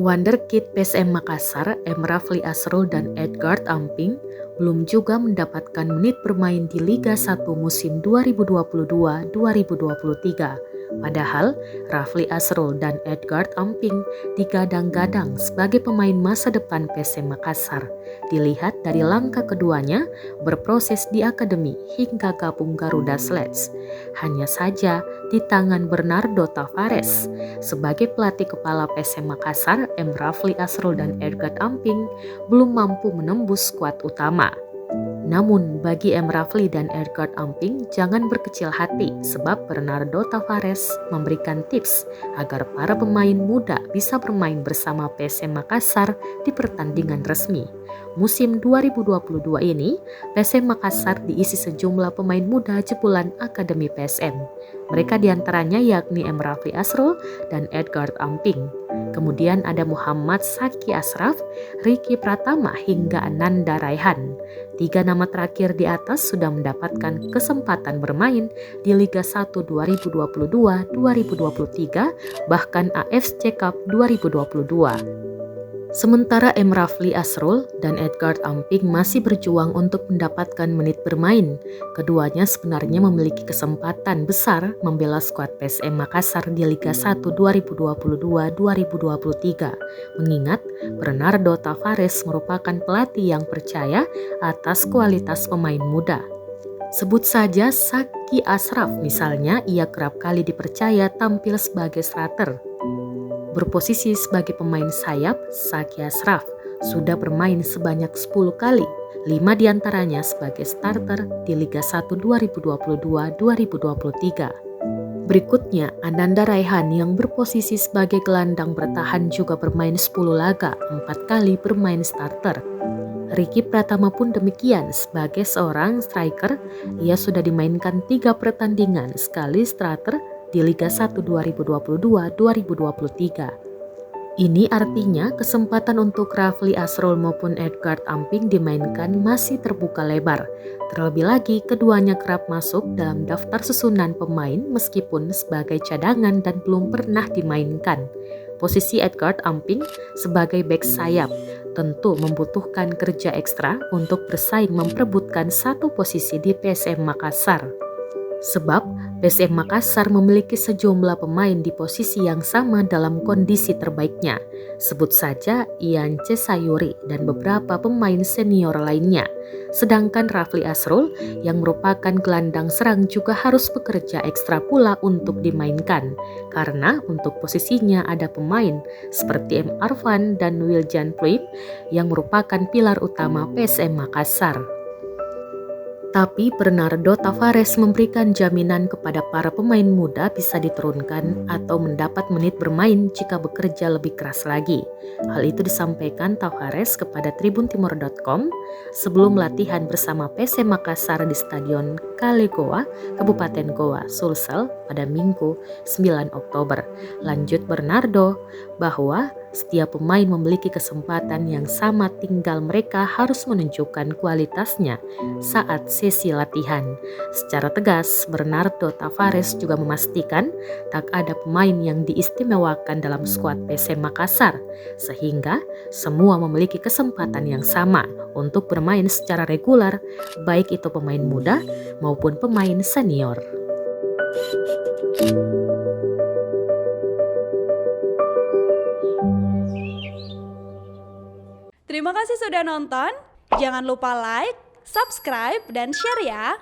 Wonderkid PSM Makassar, M. Rafli Asrul dan Edgard Amping belum juga mendapatkan menit bermain di Liga 1 musim 2022-2023. Padahal Rafli Asrul dan Edgard Amping digadang-gadang sebagai pemain masa depan PSM Makassar. Dilihat dari langkah keduanya berproses di akademi hingga gabung Garuda Sleds. Hanya saja di tangan Bernardo Tavares sebagai pelatih kepala PSM Makassar, M. Rafli Asrul dan Edgard Amping belum mampu menembus skuad utama. Namun bagi M. Rafli dan Edgard Amping jangan berkecil hati sebab Bernardo Tavares memberikan tips agar para pemain muda bisa bermain bersama PSM Makassar di pertandingan resmi. Musim 2022 ini, PSM Makassar diisi sejumlah pemain muda jebolan Akademi PSM. Mereka diantaranya yakni M. Rafli Asrul dan Edgard Amping. Kemudian ada Muhammad Saki Asraf, Ricky Pratama hingga Ananda Raihan. 3 nama terakhir di atas sudah mendapatkan kesempatan bermain di Liga 1 2022-2023 bahkan AFC Cup 2022. Sementara M. Rafli Asrul dan Edgard Amping masih berjuang untuk mendapatkan menit bermain. Keduanya sebenarnya memiliki kesempatan besar membela skuad PSM Makassar di Liga 1 2022-2023. Mengingat Bernardo Tavares merupakan pelatih yang percaya atas kualitas pemain muda. Sebut saja Saki Asraf misalnya, ia kerap kali dipercaya tampil sebagai starter. Berposisi sebagai pemain sayap, Saki Asraf sudah bermain sebanyak 10 kali, 5 diantaranya sebagai starter di Liga 1 2022-2023. Berikutnya, Ananda Raihan yang berposisi sebagai gelandang bertahan juga bermain 10 laga, 4 kali bermain starter. Ricky Pratama pun demikian, sebagai seorang striker, ia sudah dimainkan 3 pertandingan sekali starter di Liga 1 2022-2023. Ini artinya kesempatan untuk Rafli Asrul maupun Edgard Amping dimainkan masih terbuka lebar. Terlebih lagi keduanya kerap masuk dalam daftar susunan pemain meskipun sebagai cadangan dan belum pernah dimainkan. Posisi Edgard Amping sebagai bek sayap tentu membutuhkan kerja ekstra untuk bersaing memperebutkan satu posisi di PSM Makassar. Sebab PSM Makassar memiliki sejumlah pemain di posisi yang sama dalam kondisi terbaiknya. Sebut saja Ian Cesayuri dan beberapa pemain senior lainnya. Sedangkan Rafli Asrul yang merupakan gelandang serang juga harus bekerja ekstra pula untuk dimainkan. Karena untuk posisinya ada pemain seperti M. Arfan dan Wiljan Pluim yang merupakan pilar utama PSM Makassar. Tapi Bernardo Tavares memberikan jaminan kepada para pemain muda bisa diturunkan atau mendapat menit bermain jika bekerja lebih keras lagi. Hal itu disampaikan Tavares kepada tribuntimor.com sebelum latihan bersama PSM Makassar di Stadion Kale Goa, Kabupaten Goa, Sulsel pada Minggu 9 Oktober. Lanjut Bernardo bahwa setiap pemain memiliki kesempatan yang sama, tinggal mereka harus menunjukkan kualitasnya saat sesi latihan. Secara tegas, Bernardo Tavares juga memastikan tak ada pemain yang diistimewakan dalam skuad PSM Makassar, sehingga semua memiliki kesempatan yang sama untuk bermain secara reguler, baik itu pemain muda maupun pemain senior. Terima kasih sudah nonton. Jangan lupa like, subscribe, dan share ya.